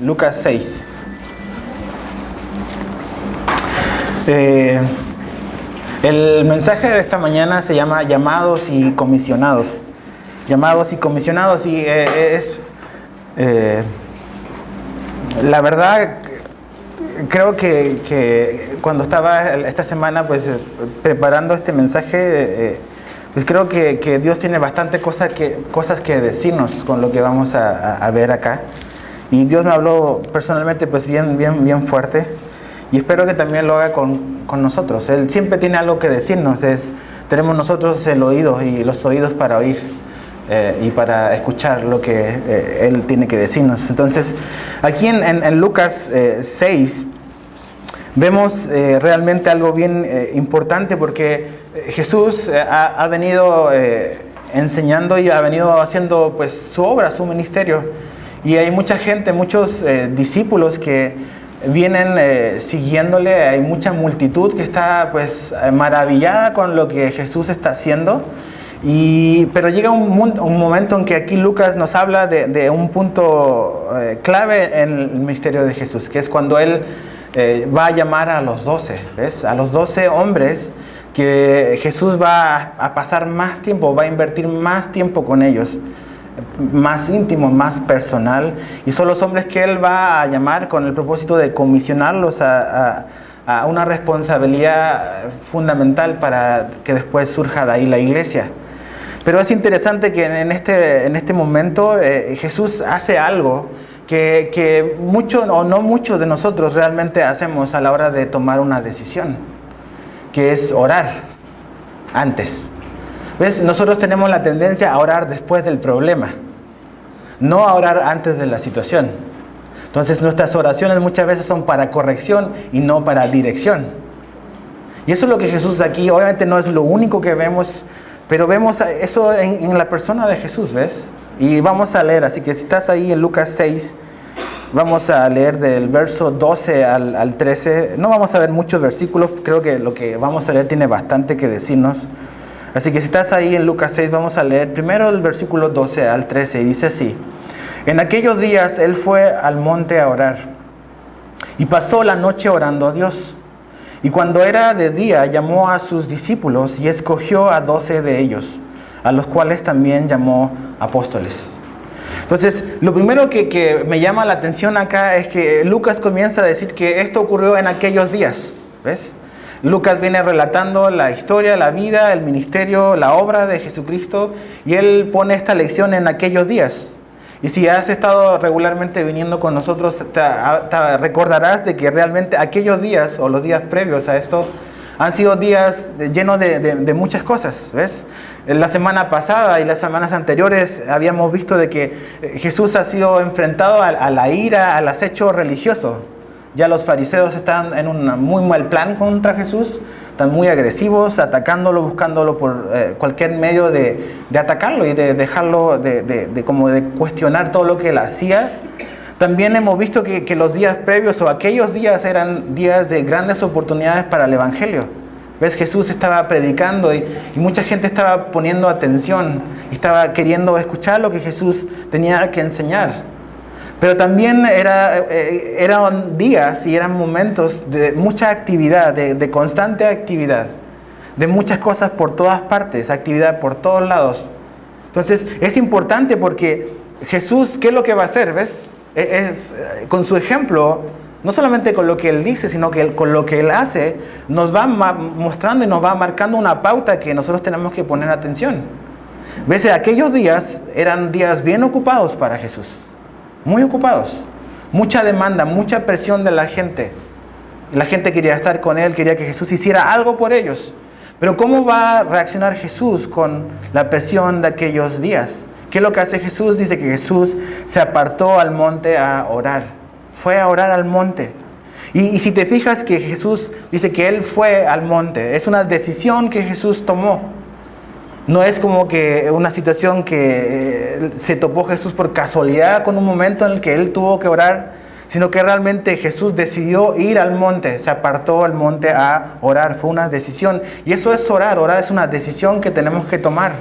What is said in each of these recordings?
Lucas 6. El mensaje de esta mañana se llama llamados y comisionados. Llamados y comisionados. Y la verdad, creo que cuando estaba esta semana pues preparando este mensaje, pues creo que Dios tiene bastante cosas que decirnos con lo que vamos a ver acá. Y Dios me habló personalmente pues bien fuerte. Y espero que también lo haga con nosotros. Él siempre tiene algo que decirnos. Tenemos nosotros el oído y los oídos para oír y para escuchar lo que Él tiene que decirnos. Entonces, aquí en Lucas 6 vemos realmente algo bien importante, porque Jesús ha venido enseñando y ha venido haciendo pues su obra, su ministerio. Y hay mucha gente, muchos discípulos que vienen siguiéndole. Hay mucha multitud que está pues maravillada con lo que Jesús está haciendo. Pero llega un momento en que aquí Lucas nos habla de un punto clave en el ministerio de Jesús, que es cuando Él va a llamar a los 12, ¿ves? A los 12 hombres que Jesús va a pasar más tiempo, va a invertir más tiempo con ellos, más íntimo, más personal, y son los hombres que Él va a llamar con el propósito de comisionarlos a una responsabilidad fundamental para que después surja de ahí la iglesia. Pero es interesante que en este momento Jesús hace algo que muchos o no muchos de nosotros realmente hacemos a la hora de tomar una decisión, que es orar antes. ¿Ves? Nosotros tenemos la tendencia a orar después del problema, no a orar antes de la situación. Entonces nuestras oraciones muchas veces son para corrección y no para dirección. Y eso es lo que Jesús aquí, obviamente no es lo único que vemos, pero vemos eso en la persona de Jesús, ¿ves? Y vamos a leer, así que si estás ahí en Lucas 6, vamos a leer del verso 12 al 13. No vamos a ver muchos versículos, creo que lo que vamos a leer tiene bastante que decirnos. Así que si estás ahí en Lucas 6, vamos a leer primero el versículo 12 al 13, y dice así: En aquellos días Él fue al monte a orar, y pasó la noche orando a Dios. Y cuando era de día, llamó a sus discípulos y escogió a 12 de ellos, a los cuales también llamó apóstoles. Entonces, lo primero que me llama la atención acá es que Lucas comienza a decir que esto ocurrió en aquellos días, ¿ves? Lucas viene relatando la historia, la vida, el ministerio, la obra de Jesucristo, y él pone esta lección en aquellos días. Y si has estado regularmente viniendo con nosotros, te recordarás de que realmente aquellos días o los días previos a esto han sido días llenos de muchas cosas, ¿ves? La semana pasada y las semanas anteriores habíamos visto de que Jesús ha sido enfrentado a la ira, al acecho religioso. Ya los fariseos están en un muy mal plan contra Jesús, están muy agresivos, atacándolo, buscándolo por cualquier medio de atacarlo y de dejarlo, de cuestionar todo lo que él hacía. También hemos visto que los días previos o aquellos días eran días de grandes oportunidades para el Evangelio. ¿Ves? Jesús estaba predicando y mucha gente estaba poniendo atención y estaba queriendo escuchar lo que Jesús tenía que enseñar. Pero también eran días y eran momentos de mucha actividad, de constante actividad, de muchas cosas por todas partes, actividad por todos lados. Entonces es importante porque Jesús, ¿qué es lo que va a hacer? ¿Ves? Con su ejemplo, no solamente con lo que Él dice, sino que con lo que Él hace, nos va mostrando y nos va marcando una pauta que nosotros tenemos que poner atención. ¿Ves? Aquellos días eran días bien ocupados para Jesús. Muy ocupados, mucha demanda, mucha presión de la gente. La gente quería estar con Él, quería que Jesús hiciera algo por ellos. Pero ¿cómo va a reaccionar Jesús con la presión de aquellos días? ¿Qué es lo que hace Jesús? Dice que Jesús se apartó al monte a orar. Fue a orar al monte. Y si te fijas que Jesús dice que Él fue al monte, es una decisión que Jesús tomó. No es como que una situación que se topó Jesús por casualidad con un momento en el que Él tuvo que orar, sino que realmente Jesús decidió ir al monte, se apartó al monte a orar. Fue una decisión. Y eso es orar. Orar es una decisión que tenemos que tomar.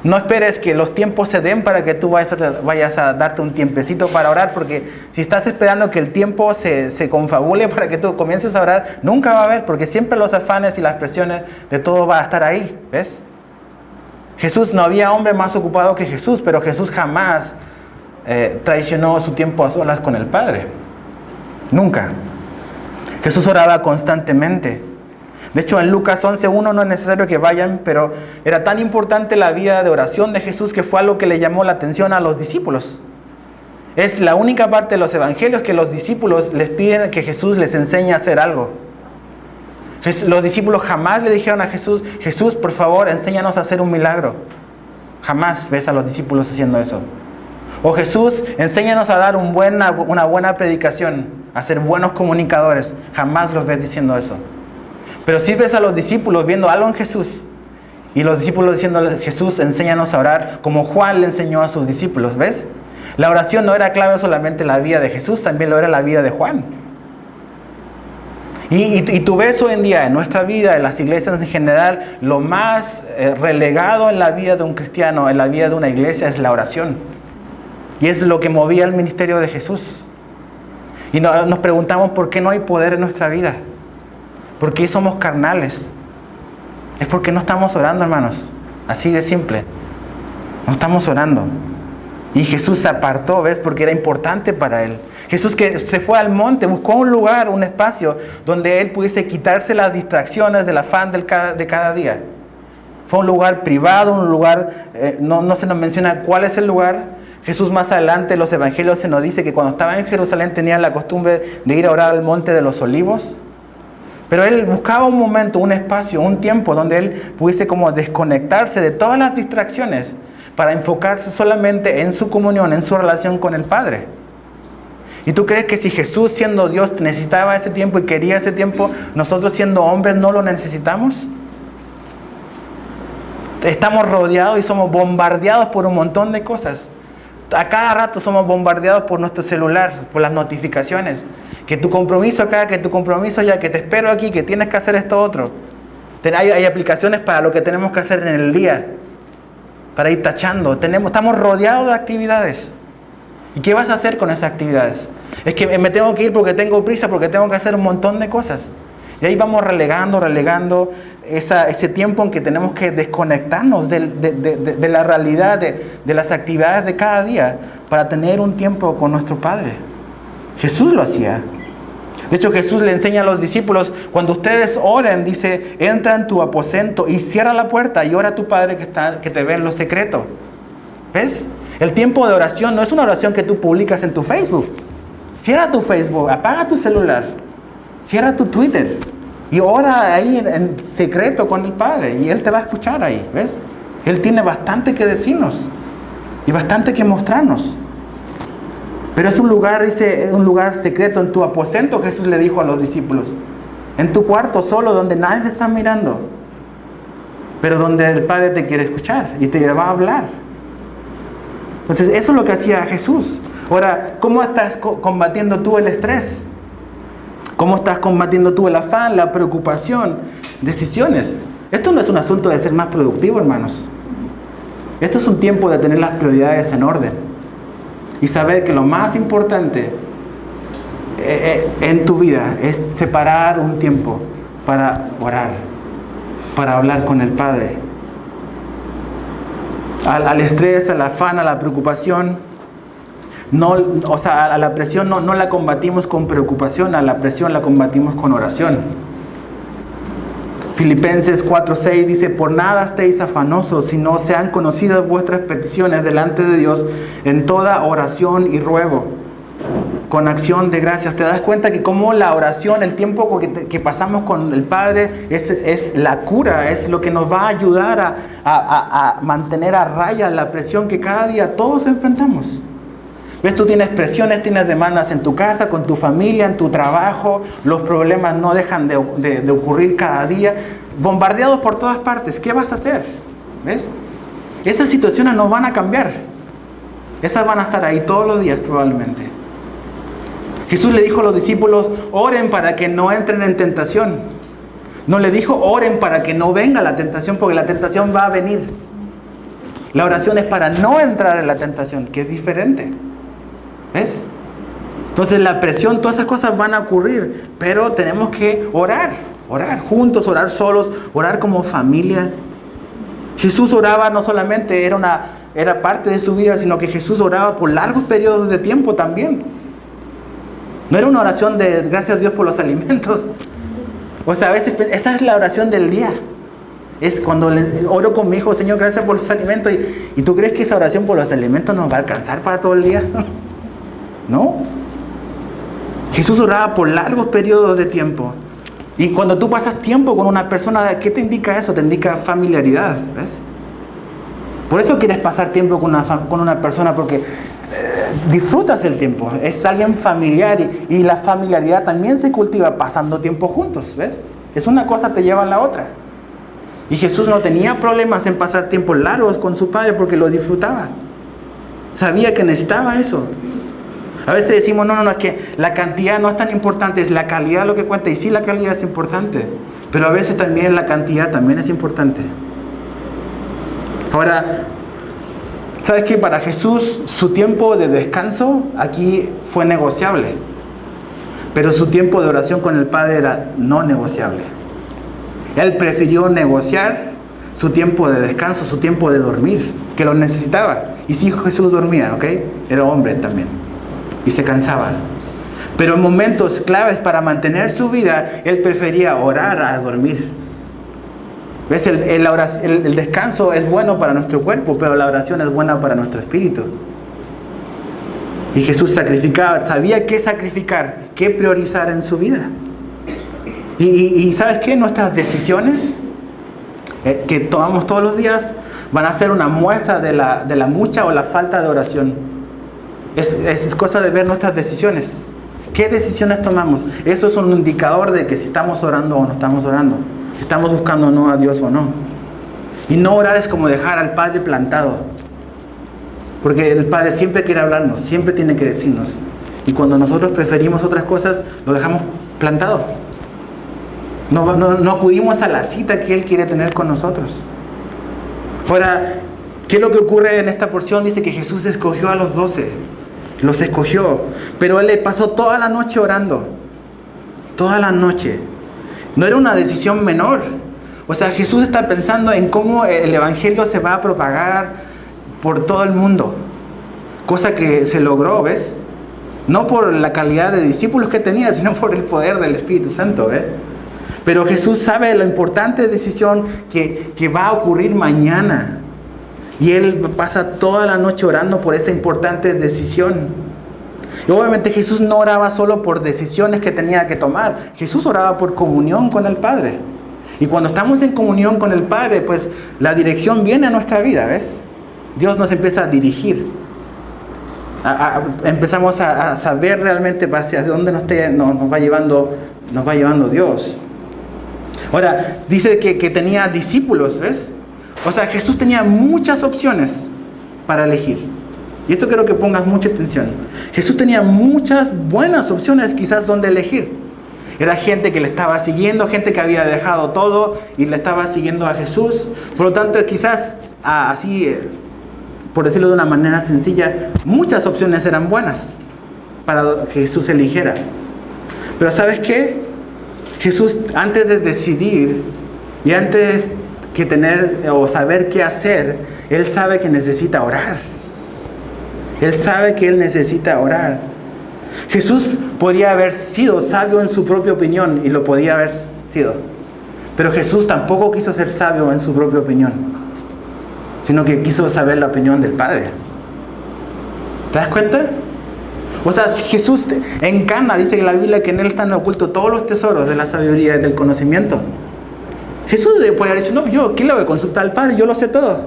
No esperes que los tiempos se den para que tú vayas a darte un tiempecito para orar, porque si estás esperando que el tiempo se confabule para que tú comiences a orar, nunca va a haber, porque siempre los afanes y las presiones de todo va a estar ahí, ¿ves? Jesús, no había hombre más ocupado que Jesús, pero Jesús jamás traicionó su tiempo a solas con el Padre. Nunca. Jesús oraba constantemente. De hecho, en Lucas 11:1 no es necesario que vayan, pero era tan importante la vida de oración de Jesús que fue algo que le llamó la atención a los discípulos. Es la única parte de los evangelios que los discípulos les piden que Jesús les enseñe a hacer algo. Los discípulos jamás le dijeron a Jesús, Jesús, por favor, enséñanos a hacer un milagro. Jamás ves a los discípulos haciendo eso. O Jesús, enséñanos a dar una buena predicación, a ser buenos comunicadores. Jamás los ves diciendo eso. Pero sí ves a los discípulos viendo algo en Jesús. Y los discípulos diciéndole, Jesús, enséñanos a orar como Juan le enseñó a sus discípulos. ¿Ves? La oración no era clave solamente en la vida de Jesús, también lo era la vida de Juan. Y tú ves hoy en día en nuestra vida, en las iglesias en general, lo más relegado en la vida de un cristiano, en la vida de una iglesia, es la oración. Y es lo que movía el ministerio de Jesús. Y nos preguntamos por qué no hay poder en nuestra vida. ¿Por qué somos carnales? Es porque no estamos orando, hermanos. Así de simple. No estamos orando. Y Jesús se apartó, ¿ves? Porque era importante para él. Jesús que se fue al monte, buscó un lugar, un espacio donde él pudiese quitarse las distracciones del afán de cada día. Fue un lugar privado, un lugar, no se nos menciona cuál es el lugar. Jesús más adelante en los evangelios se nos dice que cuando estaba en Jerusalén tenía la costumbre de ir a orar al monte de los olivos. Pero él buscaba un momento, un espacio, un tiempo donde él pudiese como desconectarse de todas las distracciones para enfocarse solamente en su comunión, en su relación con el Padre. ¿Y tú crees que si Jesús siendo Dios necesitaba ese tiempo y quería ese tiempo, nosotros siendo hombres no lo necesitamos? Estamos rodeados y somos bombardeados por un montón de cosas. A cada rato somos bombardeados por nuestro celular, por las notificaciones. Que tu compromiso acá, que tu compromiso allá, que te espero aquí, que tienes que hacer esto otro. Hay aplicaciones para lo que tenemos que hacer en el día, para ir tachando. Estamos rodeados de actividades. ¿Y qué vas a hacer con esas actividades? Es que me tengo que ir porque tengo prisa, porque tengo que hacer un montón de cosas. Y ahí vamos relegando ese tiempo en que tenemos que desconectarnos de la realidad, de las actividades de cada día, para tener un tiempo con nuestro Padre. Jesús lo hacía. De hecho, Jesús le enseña a los discípulos, cuando ustedes oren, dice, entra en tu aposento y cierra la puerta y ora a tu Padre que te ve en lo secreto. ¿Ves? El tiempo de oración no es una oración que tú publicas en tu Facebook. Cierra tu Facebook, apaga tu celular, cierra tu Twitter y ora ahí en secreto con el Padre y Él te va a escuchar ahí. ¿Ves? Él tiene bastante que decirnos y bastante que mostrarnos. Pero es un lugar, dice, un lugar secreto en tu aposento, Jesús le dijo a los discípulos. En tu cuarto solo, donde nadie te está mirando. Pero donde el Padre te quiere escuchar y te va a hablar. Entonces, eso es lo que hacía Jesús. Ahora, ¿cómo estás combatiendo tú el estrés? ¿Cómo estás combatiendo tú el afán, la preocupación? Decisiones. Esto no es un asunto de ser más productivo, hermanos. Esto es un tiempo de tener las prioridades en orden. Y saber que lo más importante en tu vida es separar un tiempo para orar, para hablar con el Padre. Al estrés, al afán, a la preocupación, a la presión no la combatimos con preocupación, a la presión la combatimos con oración. Filipenses 4:6 dice, por nada estéis afanosos, sino sean conocidas vuestras peticiones delante de Dios en toda oración y ruego, con acción de gracias. ¿Te das cuenta que como la oración, el tiempo que pasamos con el Padre es la cura, es lo que nos va a ayudar a mantener a raya la presión que cada día todos enfrentamos? ¿Ves? Tú tienes presiones, tienes demandas en tu casa, con tu familia, en tu trabajo. Los problemas no dejan de ocurrir cada día. Bombardeados por todas partes. ¿Qué vas a hacer? ¿Ves? Esas situaciones no van a cambiar. Esas van a estar ahí todos los días probablemente. Jesús le dijo a los discípulos, oren para que no entren en tentación. No le dijo, oren para que no venga la tentación, porque la tentación va a venir. La oración es para no entrar en la tentación, que es diferente. ¿Ves? Entonces la presión, todas esas cosas van a ocurrir, pero tenemos que orar juntos, orar solos, orar como familia. Jesús oraba no solamente era parte de su vida, sino que Jesús oraba por largos periodos de tiempo también. No era una oración de gracias a Dios por los alimentos. O sea, a veces esa es la oración del día. Es cuando oro con mi hijo, Señor, gracias por los alimentos. ¿Y tú crees que esa oración por los alimentos nos va a alcanzar para todo el día? No. Jesús oraba por largos periodos de tiempo. Y cuando tú pasas tiempo con una persona, ¿qué te indica eso? Te indica familiaridad, ¿ves? Por eso quieres pasar tiempo con una persona, porque disfrutas el tiempo. Es alguien familiar y la familiaridad también se cultiva pasando tiempo juntos, ¿ves? Es una cosa te lleva a la otra. Y Jesús no tenía problemas en pasar tiempos largos con su Padre porque lo disfrutaba. Sabía que necesitaba eso. A veces decimos, no, es que la cantidad no es tan importante, es la calidad lo que cuenta. Y sí, la calidad es importante, pero a veces también la cantidad también es importante. Ahora, ¿sabes qué? Para Jesús, su tiempo de descanso aquí fue negociable, pero su tiempo de oración con el Padre era no negociable. Él prefirió negociar su tiempo de descanso, su tiempo de dormir, que lo necesitaba. Y sí, Jesús dormía, ¿ok? Era hombre también. Y se cansaba. Pero en momentos claves para mantener su vida, Él prefería orar a dormir. ¿Ves? El descanso es bueno para nuestro cuerpo, pero la oración es buena para nuestro espíritu. Y Jesús sacrificaba, sabía qué sacrificar, qué priorizar en su vida. Y ¿sabes qué? Nuestras decisiones que tomamos todos los días van a ser una muestra de la mucha o la falta de oración. Es cosa de ver nuestras decisiones. ¿Qué decisiones tomamos? Eso es un indicador de que si estamos orando o no estamos orando. Si estamos buscando o no a Dios o no. Y no orar es como dejar al Padre plantado. Porque el Padre siempre quiere hablarnos, siempre tiene que decirnos. Y cuando nosotros preferimos otras cosas, lo dejamos plantado. No acudimos a la cita que Él quiere tener con nosotros. Ahora, ¿qué es lo que ocurre en esta porción? Dice que Jesús escogió a los 12. Los escogió, pero Él le pasó toda la noche orando. Toda la noche. No era una decisión menor. O sea, Jesús está pensando en cómo el Evangelio se va a propagar por todo el mundo. Cosa que se logró, ¿ves? No por la calidad de discípulos que tenía, sino por el poder del Espíritu Santo, ¿ves? Pero Jesús sabe la importante decisión que va a ocurrir mañana. Y Él pasa toda la noche orando por esa importante decisión. Y obviamente Jesús no oraba solo por decisiones que tenía que tomar. Jesús oraba por comunión con el Padre. Y cuando estamos en comunión con el Padre, pues la dirección viene a nuestra vida, ¿ves? Dios nos empieza a dirigir. Empezamos a saber realmente hacia dónde nos va llevando Dios. Ahora, dice que tenía discípulos, ¿ves? O sea, Jesús tenía muchas opciones para elegir. Y esto quiero que pongas mucha atención. Jesús tenía muchas buenas opciones quizás donde elegir. Era gente que le estaba siguiendo, gente que había dejado todo y le estaba siguiendo a Jesús. Por lo tanto, quizás así, por decirlo de una manera sencilla, muchas opciones eran buenas para que Jesús eligiera. Pero ¿sabes qué? Jesús, antes de decidir y antes que tener o saber qué hacer, Él sabe que necesita orar. Él sabe que Él necesita orar. Jesús podría haber sido sabio en su propia opinión y lo podía haber sido. Pero Jesús tampoco quiso ser sabio en su propia opinión, sino que quiso saber la opinión del Padre. ¿Te das cuenta? O sea, Jesús en Cana dice que la Biblia que en Él están ocultos todos los tesoros de la sabiduría y del conocimiento. Jesús puede haber dicho, no, yo, ¿quién le voy a consultar al Padre? Yo lo sé todo.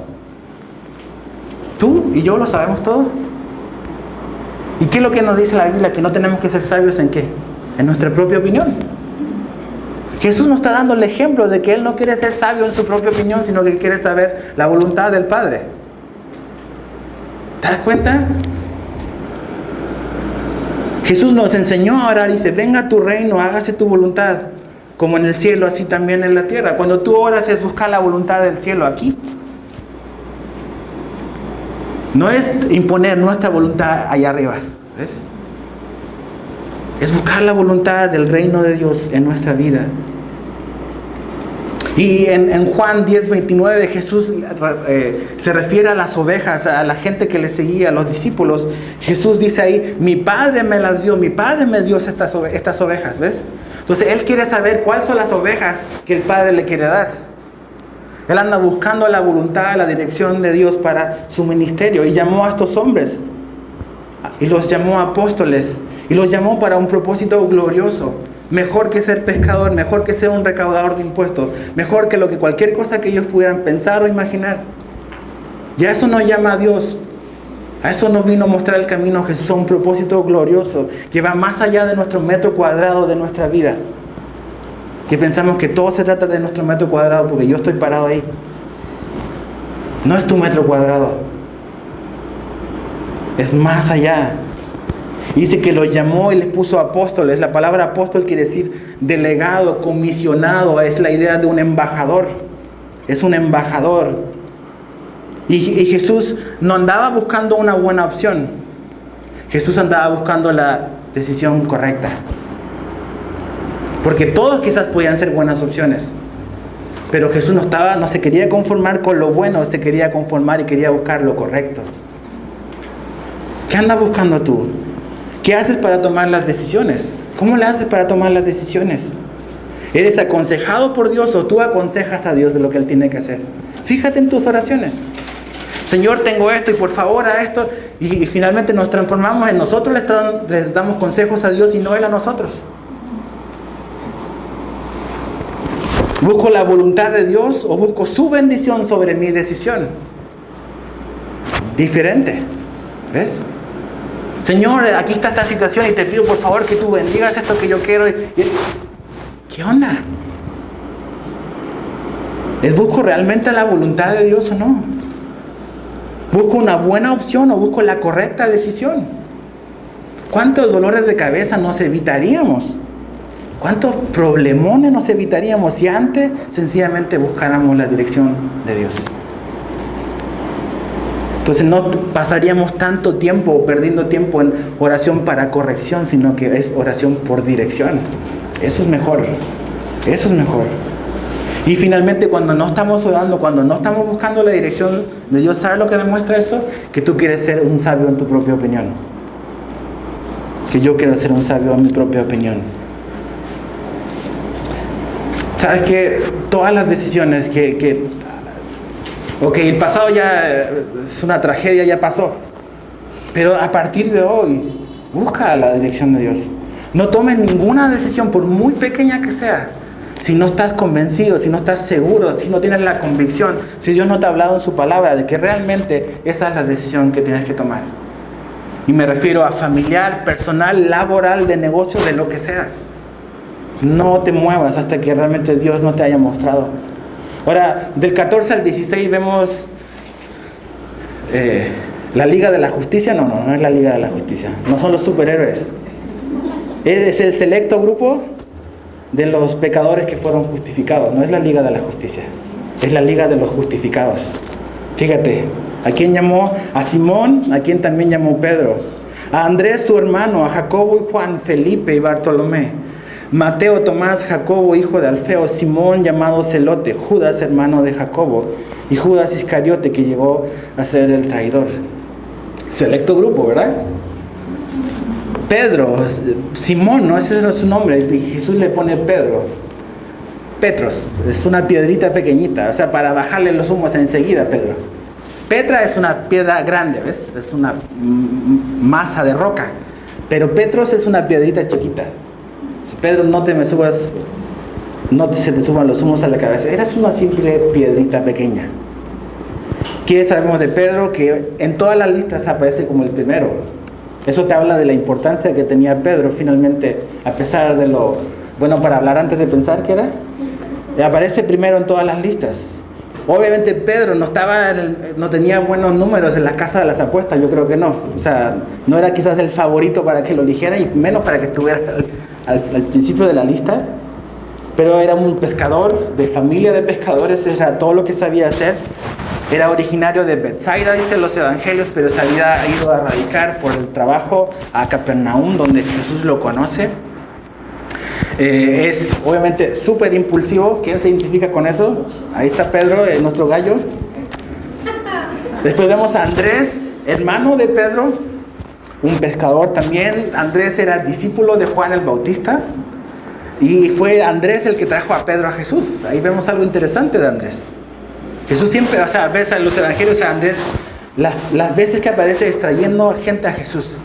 Tú y yo lo sabemos todo. ¿Y qué es lo que nos dice la Biblia? Que no tenemos que ser sabios ¿en qué? En nuestra propia opinión. Jesús nos está dando el ejemplo de que Él no quiere ser sabio en su propia opinión, sino que quiere saber la voluntad del Padre. ¿Te das cuenta? Jesús nos enseñó a orar y dice, venga tu reino, hágase tu voluntad, como en el cielo, así también en la tierra. Cuando tú oras es buscar la voluntad del cielo aquí. No es imponer nuestra voluntad allá arriba, ¿ves? Es buscar la voluntad del reino de Dios en nuestra vida. Y en Juan 10:29 Jesús se refiere a las ovejas, a la gente que le seguía, a los discípulos. Jesús dice ahí, mi Padre me las dio, mi Padre me dio estas ovejas, ¿ves? Entonces Él quiere saber cuáles son las ovejas que el Padre le quiere dar. Él anda buscando la voluntad, la dirección de Dios para su ministerio. Y llamó a estos hombres, y los llamó apóstoles, y los llamó para un propósito glorioso. Mejor que ser pescador, mejor que ser un recaudador de impuestos, mejor que cualquier cosa que ellos pudieran pensar o imaginar. Y a eso nos llama a Dios. A eso nos vino a mostrar el camino Jesús, a un propósito glorioso que va más allá de nuestro metro cuadrado de nuestra vida. Que pensamos que todo se trata de nuestro metro cuadrado porque yo estoy parado ahí. No es tu metro cuadrado. Es más allá. Y dice que los llamó y les puso apóstoles. La palabra apóstol quiere decir delegado, comisionado. Es la idea de un embajador. Es un embajador. Y Jesús no andaba buscando una buena opción. Jesús andaba buscando la decisión correcta. Porque todos quizás podían ser buenas opciones. Pero Jesús no se quería conformar con lo bueno, se quería conformar y quería buscar lo correcto. ¿Qué andas buscando tú? ¿Qué haces para tomar las decisiones? ¿Cómo le haces para tomar las decisiones? ¿Eres aconsejado por Dios o tú aconsejas a Dios de lo que Él tiene que hacer? Fíjate en tus oraciones. Señor, tengo esto y por favor a esto. Y finalmente nos transformamos en nosotros, le damos consejos a Dios y no Él a nosotros. ¿Busco la voluntad de Dios o busco su bendición sobre mi decisión? Diferente. ¿Ves? Señor, aquí está esta situación y te pido por favor que tú bendigas esto que yo quiero. ¿Qué onda? ¿Busco realmente la voluntad de Dios o no? ¿Busco una buena opción o busco la correcta decisión? ¿Cuántos dolores de cabeza nos evitaríamos? ¿Cuántos problemones nos evitaríamos si antes sencillamente buscáramos la dirección de Dios? Entonces no pasaríamos tanto tiempo perdiendo tiempo en oración para corrección, sino que es oración por dirección. Eso es mejor. Eso es mejor. Y finalmente cuando no estamos orando, cuando no estamos buscando la dirección de Dios, ¿sabes lo que demuestra eso? Que tú quieres ser un sabio en tu propia opinión. Que yo quiero ser un sabio en mi propia opinión. ¿Sabes qué? Todas las decisiones el pasado ya es una tragedia, ya pasó. Pero a partir de hoy, busca la dirección de Dios. No tomes ninguna decisión, por muy pequeña que sea, si no estás convencido, si no estás seguro, si no tienes la convicción, si Dios no te ha hablado en su palabra de que realmente esa es la decisión que tienes que tomar. Y me refiero a familiar, personal, laboral, de negocio, de lo que sea. No te muevas hasta que realmente Dios no te haya mostrado. Ahora, del 14 al 16 vemos la Liga de la Justicia. No es la Liga de la Justicia. No son los superhéroes. Es el selecto grupo de los pecadores que fueron justificados. No es la Liga de la Justicia. Es la Liga de los justificados. Fíjate, ¿a quién llamó? A Simón, a quien también llamó Pedro. A Andrés su hermano, a Jacobo y Juan, Felipe y Bartolomé. Mateo, Tomás, Jacobo, hijo de Alfeo, Simón, llamado Celote, Judas, hermano de Jacobo, y Judas Iscariote, que llegó a ser el traidor. Selecto grupo, ¿verdad? Pedro, Simón, ¿no? Ese es su nombre, y Jesús le pone Pedro. Petros, es una piedrita pequeñita, o sea, para bajarle los humos enseguida, Pedro. Petra es una piedra grande, ¿ves? Es una masa de roca, pero Petros es una piedrita chiquita. Pedro, no se te suban los humos a la cabeza. Eres una simple piedrita pequeña. ¿Qué sabemos de Pedro? Que en todas las listas aparece como el primero. Eso te habla de la importancia que tenía Pedro finalmente, a pesar de lo bueno para hablar antes de pensar que era. Aparece primero en todas las listas. Obviamente Pedro no tenía buenos números en la casa de las apuestas, yo creo que no. O sea, no era quizás el favorito para que lo eligieran y menos para que estuviera al principio de la lista. Pero era un pescador, de familia de pescadores, era todo lo que sabía hacer. Era originario de Bethsaida, dicen los evangelios, pero se había ido a radicar por el trabajo a Capernaum, donde Jesús lo conoce. Es obviamente súper impulsivo. ¿Quién se identifica con eso? Ahí está Pedro, nuestro gallo. Después vemos a Andrés, hermano de Pedro, un pescador también. Andrés era discípulo de Juan el Bautista y fue Andrés el que trajo a Pedro a Jesús. Ahí vemos algo interesante de Andrés. Jesús siempre, o sea, ves en los evangelios a Andrés las veces que aparece extrayendo gente a Jesús.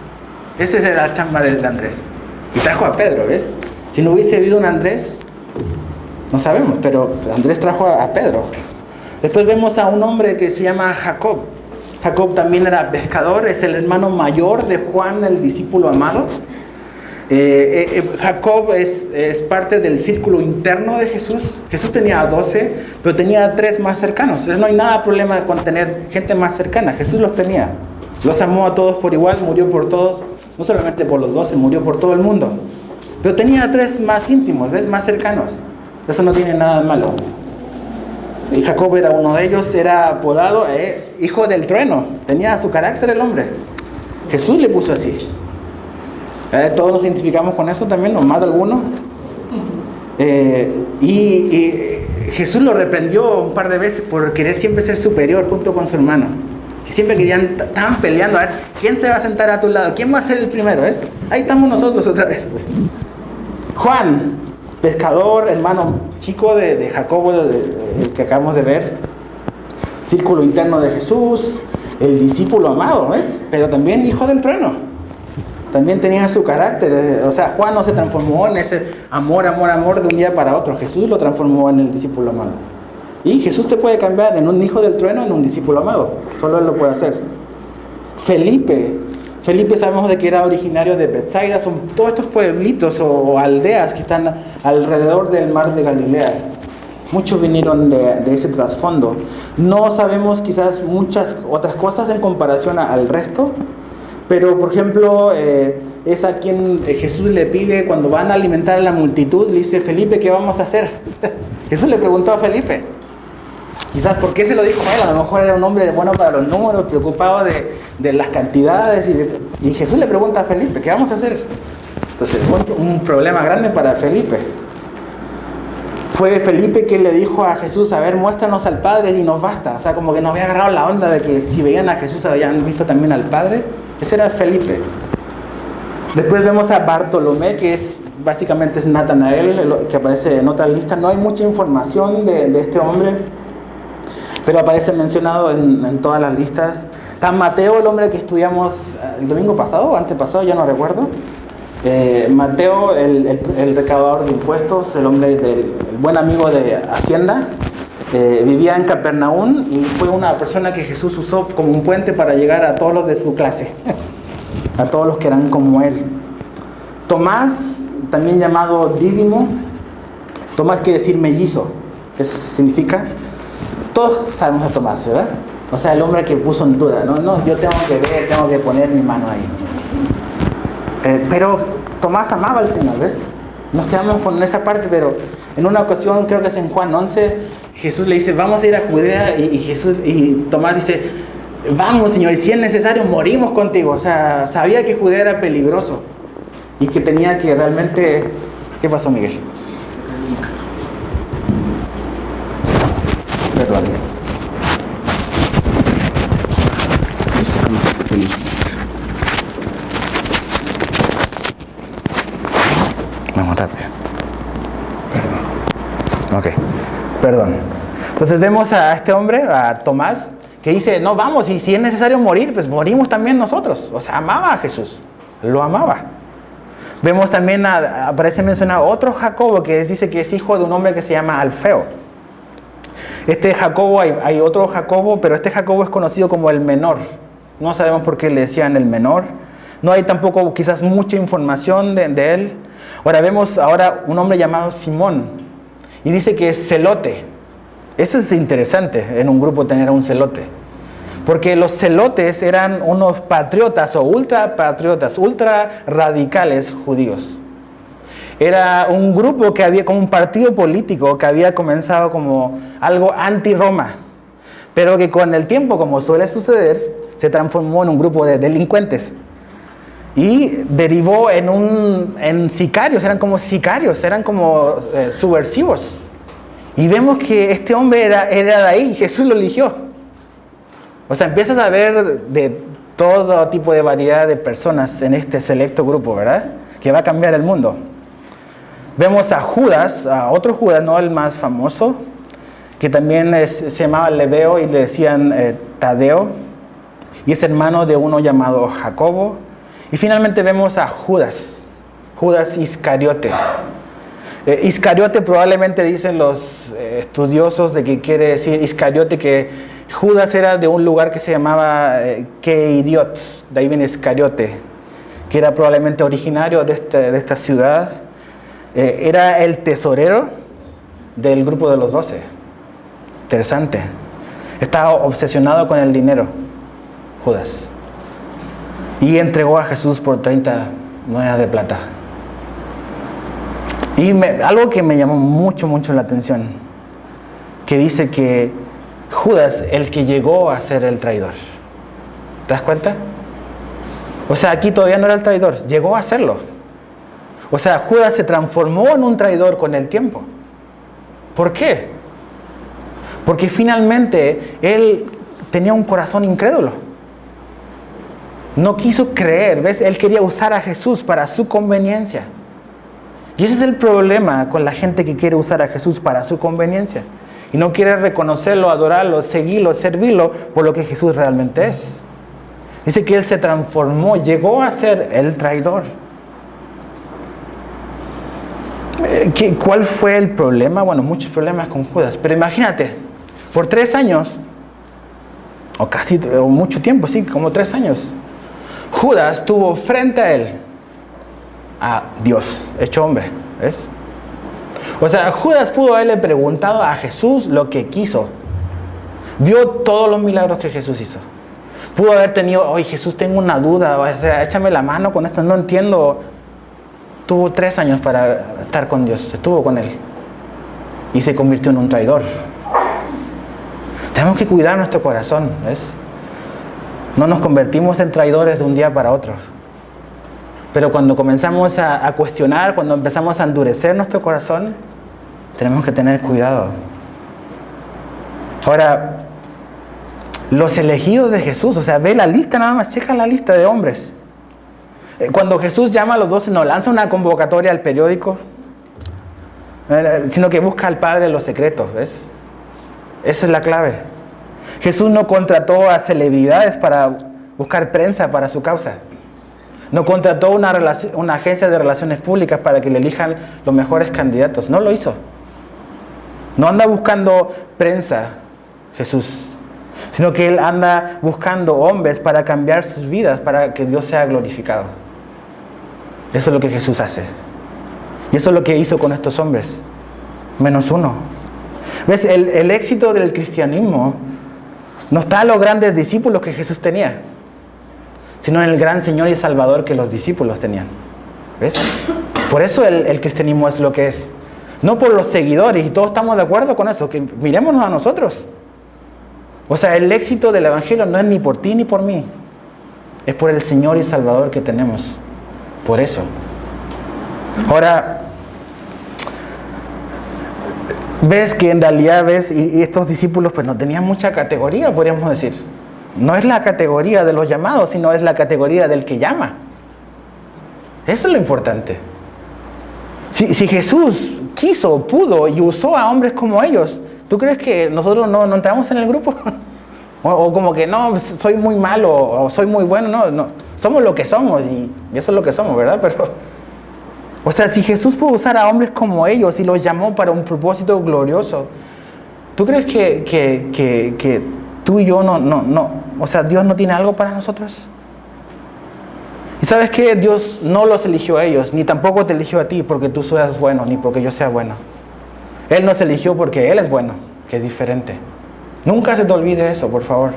Esa era la chamba de Andrés. Y trajo a Pedro, ¿ves? Si no hubiese habido un Andrés, no sabemos, pero Andrés trajo a Pedro. Después vemos a un hombre que se llama Jacob. Jacob también era pescador, es el hermano mayor de Juan, el discípulo amado. Jacob es parte del círculo interno de Jesús. Jesús tenía 12, pero tenía 3 más cercanos. Entonces no hay nada problema con tener gente más cercana. Jesús los tenía. Los amó a todos por igual, murió por todos. No solamente por los 12, murió por todo el mundo. Pero tenía 3 más íntimos, ¿ves? Más cercanos. Eso no tiene nada de malo. Y Jacob era uno de ellos, era apodado hijo del trueno. Tenía su carácter el hombre. Jesús le puso así. Todos nos identificamos con eso también, o más de alguno. Y Jesús lo reprendió un par de veces por querer siempre ser superior junto con su hermano. Que siempre estaban peleando a ver quién se va a sentar a tu lado, quién va a ser el primero, ¿ves? Ahí estamos nosotros otra vez. Juan, pescador, hermano chico de Jacobo, el que acabamos de ver. Círculo interno de Jesús, el discípulo amado, ¿ves? Pero también hijo del trueno. También tenía su carácter. O sea, Juan no se transformó en ese amor de un día para otro. Jesús lo transformó en el discípulo amado. Y Jesús te puede cambiar en un hijo del trueno en un discípulo amado. Solo Él lo puede hacer. Felipe sabemos de que era originario de Bethsaida. Son todos estos pueblitos o aldeas que están alrededor del mar de Galilea. Muchos vinieron de ese trasfondo. No sabemos quizás muchas otras cosas en comparación al resto. Pero, por ejemplo, es a quien Jesús le pide cuando van a alimentar a la multitud. Le dice, Felipe, ¿qué vamos a hacer? Jesús le preguntó a Felipe. Quizás, ¿por qué se lo dijo a él? A lo mejor era un hombre bueno para los números, preocupado de las cantidades. Y Jesús le pregunta a Felipe, ¿qué vamos a hacer? Entonces, un problema grande para Felipe. Fue Felipe quien le dijo a Jesús, a ver, muéstranos al Padre y nos basta. O sea, como que nos había agarrado la onda de que si veían a Jesús habían visto también al Padre. Ese era Felipe. Después vemos a Bartolomé, que básicamente es Natanael, que aparece en otra lista. No hay mucha información de este hombre, pero aparece mencionado en todas las listas. Está Mateo, el hombre que estudiamos el domingo pasado o antepasado, ya no recuerdo. Mateo, el recaudador de impuestos, el hombre el buen amigo de Hacienda. Vivía en Capernaum y fue una persona que Jesús usó como un puente para llegar a todos los de su clase, a todos los que eran como él. Tomás, también llamado Dídimo. Tomás quiere decir mellizo. Eso significa, todos sabemos a Tomás, ¿verdad? O sea, el hombre que puso en duda, no, yo tengo que ver, tengo que poner mi mano ahí. Pero Tomás amaba al Señor, ¿ves? Nos quedamos con esa parte, pero en una ocasión, creo que es en Juan 11, Jesús le dice, vamos a ir a Judea, y Tomás dice, vamos, Señor, y si es necesario, morimos contigo. O sea, sabía que Judea era peligroso y que tenía que realmente... ¿Qué pasó, Miguel? Perdón. Vamos rápido. Perdón. Entonces vemos a este hombre, a Tomás, que dice, no, vamos, y si es necesario morir, pues morimos también nosotros. O sea, amaba a Jesús, lo amaba. Vemos también, aparece mencionado otro Jacobo, que dice que es hijo de un hombre que se llama Alfeo. Este Jacobo, hay otro Jacobo, pero este Jacobo es conocido como el menor. No sabemos por qué le decían el menor. No hay tampoco quizás mucha información de él. Ahora vemos un hombre llamado Simón. Y dice que es celote. Eso es interesante en un grupo tener a un celote. Porque los celotes eran unos patriotas o ultrapatriotas, ultra radicales judíos. Era un grupo que había, como un partido político que había comenzado como algo anti-Roma, pero que con el tiempo, como suele suceder, se transformó en un grupo de delincuentes. Y derivó en sicarios, eran como subversivos. Y vemos que este hombre era de ahí, Jesús lo eligió. O sea, empiezas a ver de todo tipo de variedad de personas en este selecto grupo, ¿verdad? Que va a cambiar el mundo. Vemos a Judas, a otro Judas, no el más famoso, que también se llamaba Lebeo y le decían Tadeo, y es hermano de uno llamado Jacobo. Y finalmente vemos a Judas Iscariote. Iscariote probablemente dicen los estudiosos de que quiere decir Iscariote que Judas era de un lugar que se llamaba Keiriot, de ahí viene Iscariote, que era probablemente originario de esta ciudad. Era el tesorero del grupo de los 12. Interesante. Estaba obsesionado con el dinero, Judas. Y entregó a Jesús por 30 monedas de plata. Y algo que me llamó mucho la atención, que dice que Judas, el que llegó a ser el traidor. ¿Te das cuenta? O sea, aquí todavía no era el traidor, llegó a serlo. O sea, Judas se transformó en un traidor con el tiempo. ¿Por qué? Porque finalmente él tenía un corazón incrédulo. No quiso creer, ¿ves? Él quería usar a Jesús para su conveniencia. Y ese es el problema con la gente que quiere usar a Jesús para su conveniencia. Y no quiere reconocerlo, adorarlo, seguirlo, servirlo por lo que Jesús realmente es. Dice que él se transformó, llegó a ser el traidor. ¿Cuál fue el problema? Bueno, muchos problemas con Judas. Pero imagínate, por 3 años, o mucho tiempo, sí, como 3 años, Judas tuvo frente a él a Dios, hecho hombre, ¿ves? O sea, Judas pudo haberle preguntado a Jesús lo que quiso. Vio todos los milagros que Jesús hizo. Pudo haber tenido, oye Jesús, tengo una duda, o sea, échame la mano con esto, no entiendo. Tuvo 3 años para estar con Dios, estuvo con Él. Y se convirtió en un traidor. Tenemos que cuidar nuestro corazón, ¿ves? No nos convertimos en traidores de un día para otro. Pero cuando comenzamos a cuestionar, cuando empezamos a endurecer nuestro corazón, tenemos que tener cuidado. Ahora, los elegidos de Jesús, o sea, ve la lista nada más, checa la lista de hombres. Cuando Jesús llama a los 12, no lanza una convocatoria al periódico, sino que busca al Padre en los secretos, ¿ves? Esa es la clave. Jesús no contrató a celebridades para buscar prensa para su causa. No contrató una agencia de relaciones públicas para que le elijan los mejores candidatos. No lo hizo. No anda buscando prensa, Jesús, sino que Él anda buscando hombres para cambiar sus vidas, para que Dios sea glorificado. Eso es lo que Jesús hace. Y eso es lo que hizo con estos hombres. Menos uno. ¿Ves? El éxito del cristianismo no está en los grandes discípulos que Jesús tenía, sino en el gran Señor y Salvador que los discípulos tenían. ¿Ves? Por eso el cristianismo es lo que es. No por los seguidores, y todos estamos de acuerdo con eso, que mirémonos a nosotros. O sea, el éxito del Evangelio no es ni por ti ni por mí. Es por el Señor y Salvador que tenemos. Por eso. Ahora, ves que en realidad, y estos discípulos pues no tenían mucha categoría, podríamos decir. No es la categoría de los llamados, sino es la categoría del que llama. Eso es lo importante. Si Jesús quiso, pudo y usó a hombres como ellos, ¿tú crees que nosotros no entramos en el grupo? o como que no, soy muy malo o soy muy bueno. No, somos lo que somos y eso es lo que somos, ¿verdad? Pero, o sea, si Jesús pudo usar a hombres como ellos y los llamó para un propósito glorioso, ¿tú crees que tú y yo o sea, Dios no tiene algo para nosotros? Y sabes que Dios no los eligió a ellos, ni tampoco te eligió a ti porque tú seas bueno, ni porque yo sea bueno. Él nos eligió porque Él es bueno. que es diferente. Nunca se te olvide eso, por favor.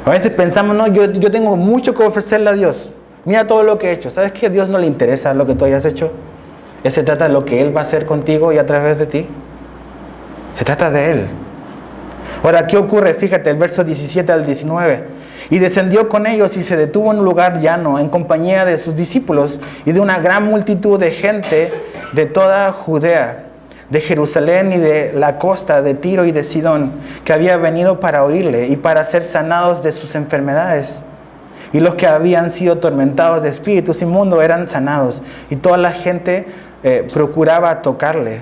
A veces pensamos, no, yo tengo mucho que ofrecerle a Dios. Mira todo lo que he hecho. ¿Sabes que a Dios no le interesa lo que tú hayas hecho? Se trata de lo que Él va a hacer contigo y a través de ti. Se trata de Él. Ahora, ¿qué ocurre? Fíjate, el verso 17 al 19. Y descendió con ellos y se detuvo en un lugar llano, en compañía de sus discípulos y de una gran multitud de gente de toda Judea, de Jerusalén y de la costa de Tiro y de Sidón, que había venido para oírle y para ser sanados de sus enfermedades. Y los que habían sido atormentados de espíritus inmundos eran sanados. Y toda la gente procuraba tocarle,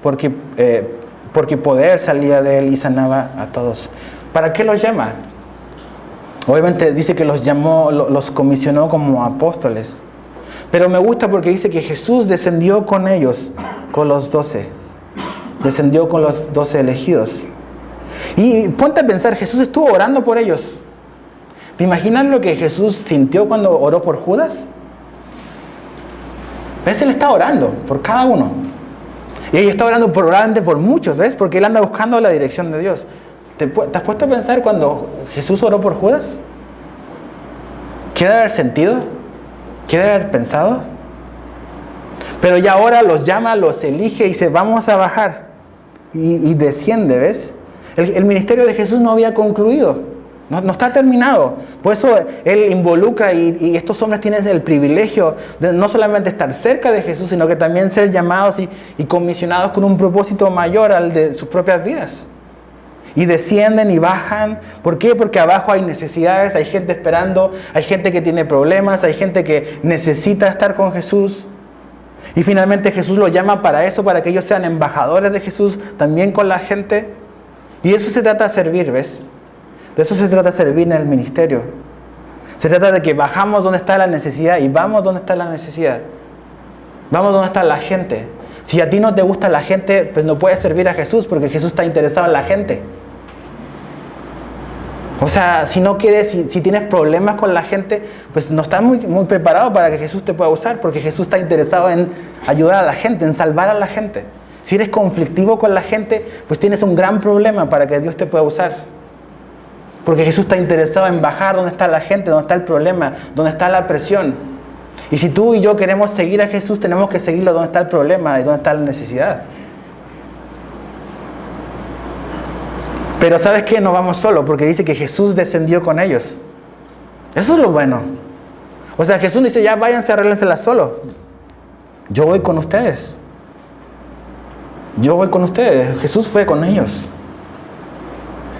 porque poder salía de él y sanaba a todos. ¿Para qué los llama? Obviamente dice que los llamó, los comisionó como apóstoles. Pero me gusta porque dice que Jesús descendió con ellos, con los 12. Descendió con los 12 elegidos. Y ponte a pensar, Jesús estuvo orando por ellos. ¿Te imaginas lo que Jesús sintió cuando oró por Judas? ¿Ves? Él está orando por cada uno. Y él está orando probablemente por muchos, ¿ves? Porque él anda buscando la dirección de Dios. ¿Te has puesto a pensar cuando Jesús oró por Judas? ¿Qué debe haber sentido? ¿Qué debe haber pensado? Pero ya ahora los llama, los elige y dice, vamos a bajar. Y desciende, ¿ves? El ministerio de Jesús no había concluido. No está terminado. Por eso Él involucra y estos hombres tienen el privilegio de no solamente estar cerca de Jesús, sino que también ser llamados y comisionados con un propósito mayor al de sus propias vidas. Y descienden y bajan. ¿Por qué? Porque abajo hay necesidades, hay gente esperando, hay gente que tiene problemas, hay gente que necesita estar con Jesús. Y finalmente Jesús los llama para eso, para que ellos sean embajadores de Jesús también con la gente. Y eso se trata de servir, ¿ves? De eso se trata de servir en el ministerio. Se trata de que bajamos donde está la necesidad y vamos donde está la necesidad. Vamos donde está la gente. Si a ti no te gusta la gente, pues no puedes servir a Jesús porque Jesús está interesado en la gente. O sea, si no quieres, si tienes problemas con la gente, pues no estás muy preparado para que Jesús te pueda usar porque Jesús está interesado en ayudar a la gente, en salvar a la gente. Si eres conflictivo con la gente, pues tienes un gran problema para que Dios te pueda usar. Porque Jesús está interesado en bajar donde está la gente, donde está el problema, donde está la presión. Y si tú y yo queremos seguir a Jesús, tenemos que seguirlo donde está el problema y donde está la necesidad. Pero ¿sabes qué? No vamos solos, porque dice que Jesús descendió con ellos. Eso es lo bueno. O sea, Jesús dice, ya váyanse, arréglensela solos. Yo voy con ustedes. Yo voy con ustedes. Jesús fue con ellos.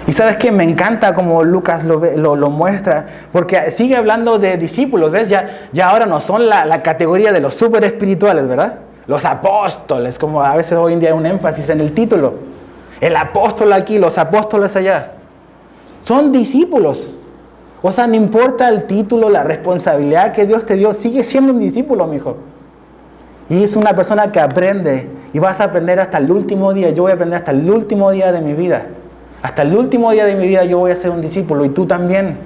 Y ¿sabes qué? Me encanta como Lucas lo muestra, porque sigue hablando de discípulos, ¿ves? Ya ahora no son la categoría de los súper espirituales, ¿verdad? Los apóstoles, como a veces hoy en día hay un énfasis en el título. El apóstol aquí, los apóstoles allá. Son discípulos. O sea, no importa el título, la responsabilidad que Dios te dio, sigue siendo un discípulo, mijo. Y es una persona que aprende, y vas a aprender hasta el último día. Yo voy a aprender hasta el último día de mi vida. Hasta el último día de mi vida yo voy a ser un discípulo y tú también.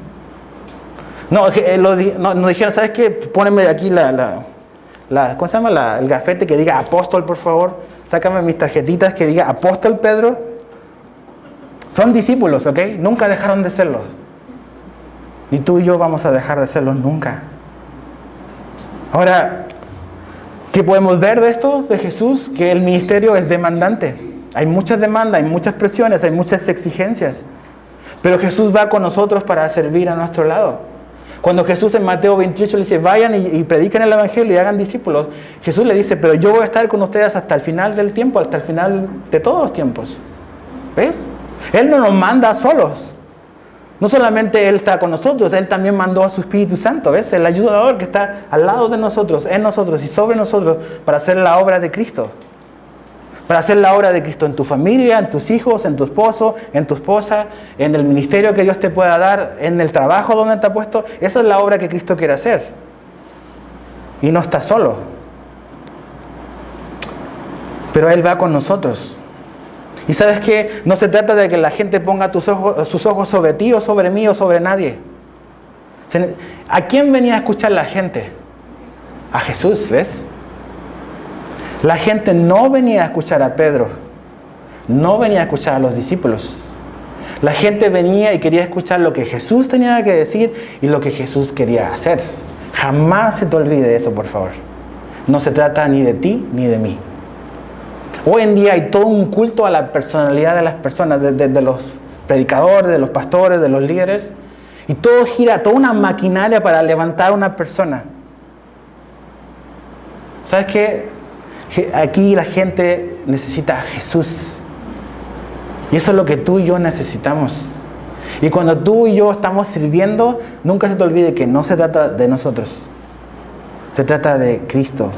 Nos dijeron, ¿sabes qué? Póneme aquí ¿cómo se llama? El gafete que diga apóstol, por favor. Sácame mis tarjetitas que diga apóstol Pedro. Son discípulos, ¿ok? Nunca dejaron de serlo. Ni tú y yo vamos a dejar de serlo nunca. Ahora, ¿qué podemos ver de esto, de Jesús? Que el ministerio es demandante. Hay muchas demandas, hay muchas presiones, hay muchas exigencias. Pero Jesús va con nosotros para servir a nuestro lado. Cuando Jesús en Mateo 28 le dice, vayan y prediquen el evangelio y hagan discípulos, Jesús le dice, pero yo voy a estar con ustedes hasta el final del tiempo, hasta el final de todos los tiempos. ¿Ves? Él no nos manda solos. No solamente Él está con nosotros, Él también mandó a su Espíritu Santo, ¿ves? El ayudador que está al lado de nosotros, en nosotros y sobre nosotros para hacer la obra de Cristo. Para hacer la obra de Cristo en tu familia, en tus hijos, en tu esposo, en tu esposa, en el ministerio que Dios te pueda dar, en el trabajo donde te ha puesto. Esa es la obra que Cristo quiere hacer. Y no está solo. Pero Él va con nosotros. Y ¿sabes qué? No se trata de que la gente ponga sus ojos sobre ti o sobre mí o sobre nadie. ¿A quién venía a escuchar la gente? A Jesús, ¿ves? La gente no venía a escuchar a Pedro. no venía a escuchar a los discípulos. La gente venía y quería escuchar lo que Jesús tenía que decir y lo que Jesús quería hacer. Jamás se te olvide eso, por favor. No se trata ni de ti ni de mí. Hoy en día hay todo un culto a la personalidad de las personas, de los predicadores, de los pastores, de los líderes. Y todo gira, toda una maquinaria para levantar a una persona. ¿Sabes qué? Aquí la gente necesita a Jesús. Y eso es lo que tú y yo necesitamos. Y cuando tú y yo estamos sirviendo, nunca se te olvide que no se trata de nosotros. Se trata de Cristo.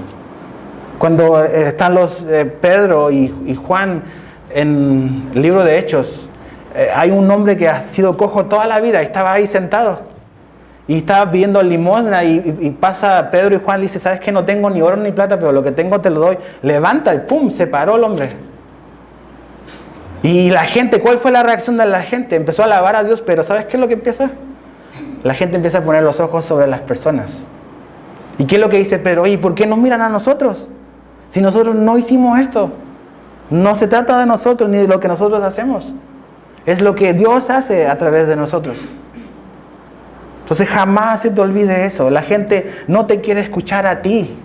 Cuando están los Pedro y Juan en el libro de Hechos, hay un hombre que ha sido cojo toda la vida y estaba ahí sentado. Y estaba pidiendo limosna y pasa Pedro y Juan y dice, ¿sabes qué? No tengo ni oro ni plata, pero lo que tengo te lo doy. Levanta y ¡pum! Se paró el hombre. Y la gente, ¿cuál fue la reacción de la gente? Empezó a alabar a Dios, pero ¿sabes qué es lo que empieza? La gente empieza a poner los ojos sobre las personas. ¿Y qué es lo que dice Pedro? Oye, ¿por qué nos miran a nosotros? Si nosotros no hicimos esto. No se trata de nosotros ni de lo que nosotros hacemos. Es lo que Dios hace a través de nosotros. Entonces jamás se te olvide eso. La gente no te quiere escuchar a ti.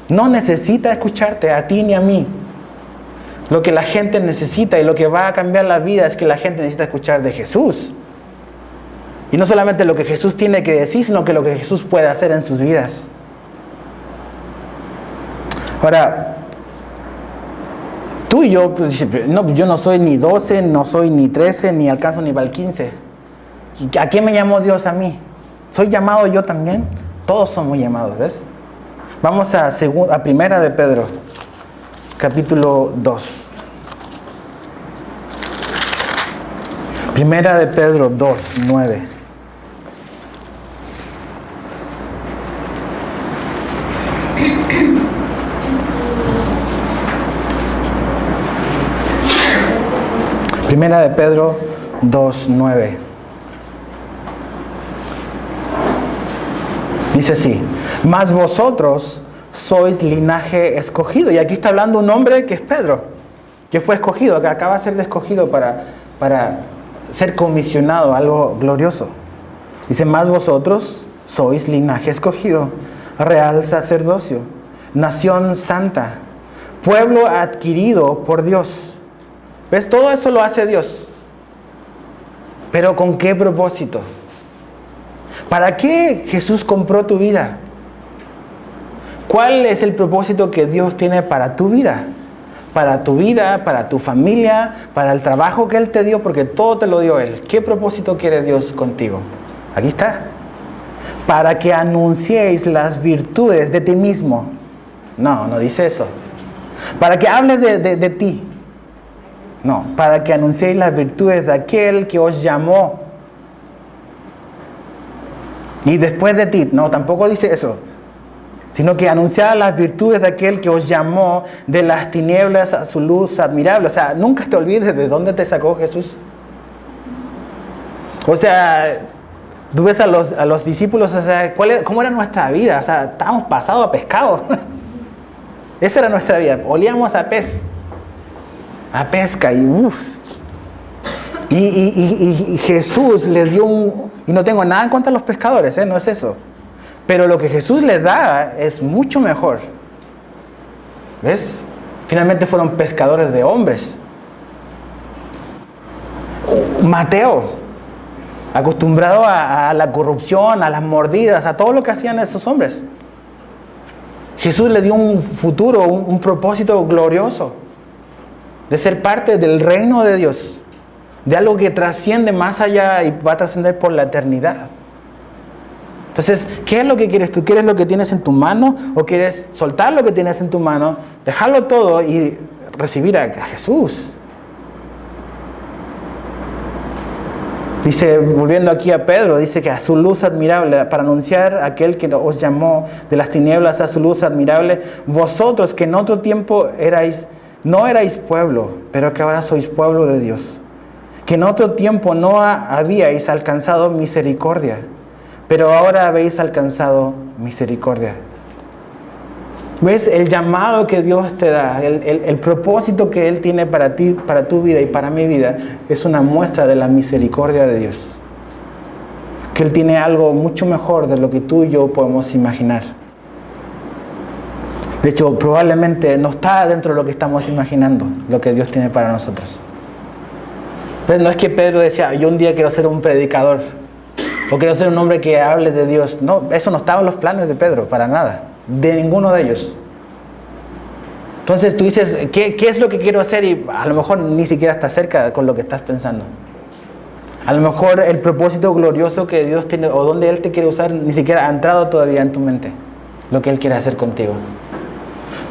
No necesita escucharte a ti ni a mí. Lo que la gente necesita y lo que va a cambiar la vida es que la gente necesita escuchar de Jesús. Y no solamente lo que Jesús tiene que decir, sino que lo que Jesús puede hacer en sus vidas. Ahora, tú y yo, no, yo no soy ni 12, no soy ni 13, ni alcanzo ni para el 15. ¿A qué me llamó Dios a mí? ¿Soy llamado yo también? Todos somos llamados, ¿ves? Vamos a Primera de Pedro, capítulo 2. Primera de Pedro 2, 9. Primera de Pedro 2, 9. Dice así, mas vosotros sois linaje escogido. Y aquí está hablando un hombre que es Pedro, que fue escogido, que acaba de ser escogido para ser comisionado, algo glorioso. Dice, mas vosotros sois linaje escogido, real sacerdocio, nación santa, pueblo adquirido por Dios. ¿Ves? Todo eso lo hace Dios. ¿Pero con qué propósito? ¿Para qué Jesús compró tu vida? ¿Cuál es el propósito que Dios tiene para tu vida? Para tu vida, para tu familia, para el trabajo que Él te dio, porque todo te lo dio Él. ¿Qué propósito quiere Dios contigo? Aquí está. Para que anunciéis las virtudes de ti mismo. No, no dice eso. Para que hables de ti. No, para que anunciéis las virtudes de aquel que os llamó. Y después de ti, no, tampoco dice eso. Sino que anunciar las virtudes de aquel que os llamó de las tinieblas a su luz admirable. O sea, nunca te olvides de dónde te sacó Jesús. O sea, tú ves a los discípulos, o sea, ¿cómo era nuestra vida? O sea, estábamos pasados a pescado. Esa era nuestra vida. Olíamos a pesca y uff. Y Jesús les dio y no tengo nada en contra de los pescadores, no es eso. Pero lo que Jesús les da es mucho mejor. ¿Ves? Finalmente fueron pescadores de hombres. Mateo, acostumbrado a la corrupción, a las mordidas, a todo lo que hacían esos hombres. Jesús le dio un futuro, un propósito glorioso de ser parte del reino de Dios, de algo que trasciende más allá y va a trascender por la eternidad. Entonces, ¿qué es lo que quieres tú? ¿Quieres lo que tienes en tu mano o quieres soltar lo que tienes en tu mano, dejarlo todo y recibir a Jesús? Dice, volviendo aquí a Pedro, dice que a su luz admirable, para anunciar a aquel que os llamó de las tinieblas a su luz admirable, vosotros que en otro tiempo no erais pueblo, pero que ahora sois pueblo de Dios, que en otro tiempo no habíais alcanzado misericordia, pero ahora habéis alcanzado misericordia. ¿Ves? El llamado que Dios te da, el propósito que Él tiene para ti, para tu vida y para mi vida, es una muestra de la misericordia de Dios. Que Él tiene algo mucho mejor de lo que tú y yo podemos imaginar. De hecho, probablemente no está dentro de lo que estamos imaginando, lo que Dios tiene para nosotros. ¿Ves? No es que Pedro decía, yo un día quiero ser un predicador, o quiero ser un hombre que hable de Dios. No, eso no estaba en los planes de Pedro, para nada. De ninguno de ellos. Entonces tú dices, ¿qué es lo que quiero hacer? Y a lo mejor ni siquiera está cerca con lo que estás pensando. A lo mejor el propósito glorioso que Dios tiene, o donde Él te quiere usar, ni siquiera ha entrado todavía en tu mente. Lo que Él quiere hacer contigo.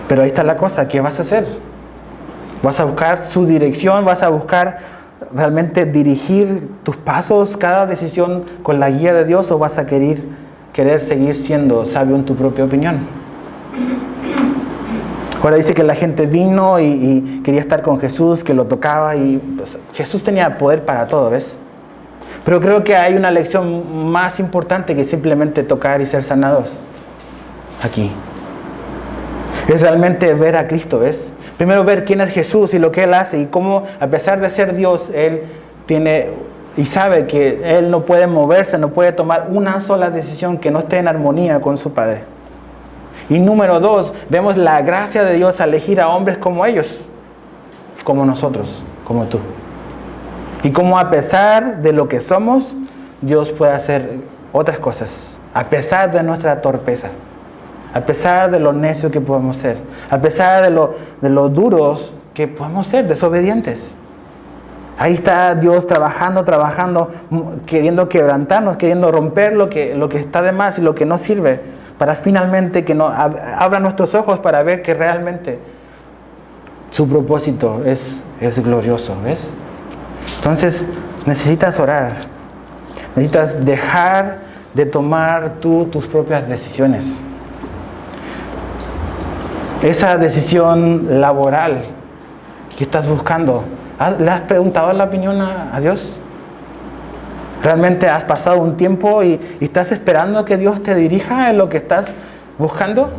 Pero ahí está la cosa, ¿qué vas a hacer? ¿Vas a buscar su dirección? ¿Vas a buscar realmente dirigir tus pasos, cada decisión con la guía de Dios? ¿O vas a querer seguir siendo sabio en tu propia opinión? Ahora dice que la gente vino y quería estar con Jesús, que lo tocaba y pues, Jesús tenía poder para todo, ¿ves? Pero creo que hay una lección más importante que simplemente tocar y ser sanados aquí. Es realmente ver a Cristo, ¿ves? Primero ver quién es Jesús y lo que Él hace y cómo, a pesar de ser Dios, Él tiene y sabe que Él no puede moverse, no puede tomar una sola decisión que no esté en armonía con su Padre. Y número 2, vemos la gracia de Dios a elegir a hombres como ellos, como nosotros, como tú. Y cómo a pesar de lo que somos, Dios puede hacer otras cosas, a pesar de nuestra torpeza. A pesar de lo necio que podemos ser, a pesar de lo duros que podemos ser, desobedientes. Ahí está Dios trabajando, queriendo quebrantarnos, queriendo romper lo que está de más y lo que no sirve, para finalmente que nos abra nuestros ojos para ver que realmente su propósito es glorioso, ¿ves? Entonces necesitas orar, necesitas dejar de tomar tú tus propias decisiones. Esa decisión laboral que estás buscando, ¿le has preguntado la opinión a Dios? ¿Realmente has pasado un tiempo y estás esperando que Dios te dirija en lo que estás buscando?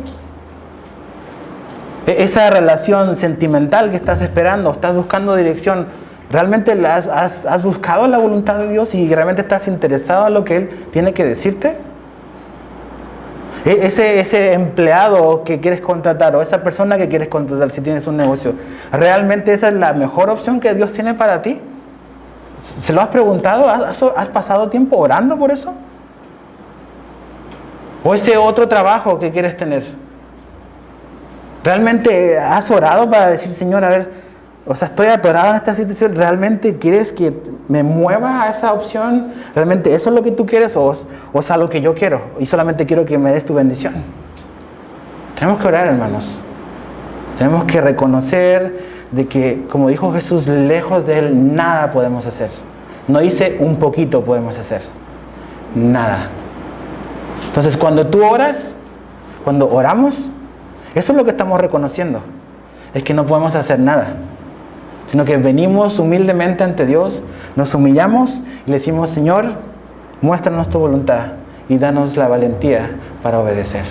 Esa relación sentimental que estás esperando, estás buscando dirección, ¿realmente has buscado la voluntad de Dios y realmente estás interesado en lo que Él tiene que decirte? Ese empleado que quieres contratar o esa persona que quieres contratar si tienes un negocio, ¿realmente esa es la mejor opción que Dios tiene para ti? ¿Se lo has preguntado? ¿Has pasado tiempo orando por eso? ¿O ese otro trabajo que quieres tener? ¿Realmente has orado para decir, Señor, a ver, o sea, estoy atorado en esta situación, ¿realmente quieres que me mueva a esa opción? ¿Realmente eso es lo que tú quieres o es algo que yo quiero? Y solamente quiero que me des tu bendición. Tenemos que orar, hermanos. Tenemos que reconocer de que, como dijo Jesús, lejos de Él nada podemos hacer. No dice un poquito podemos hacer. Nada. Entonces, cuando tú oras, cuando oramos, eso es lo que estamos reconociendo. Es que no podemos hacer nada. Sino que venimos humildemente ante Dios, nos humillamos y le decimos, Señor, muéstranos tu voluntad y danos la valentía para obedecer.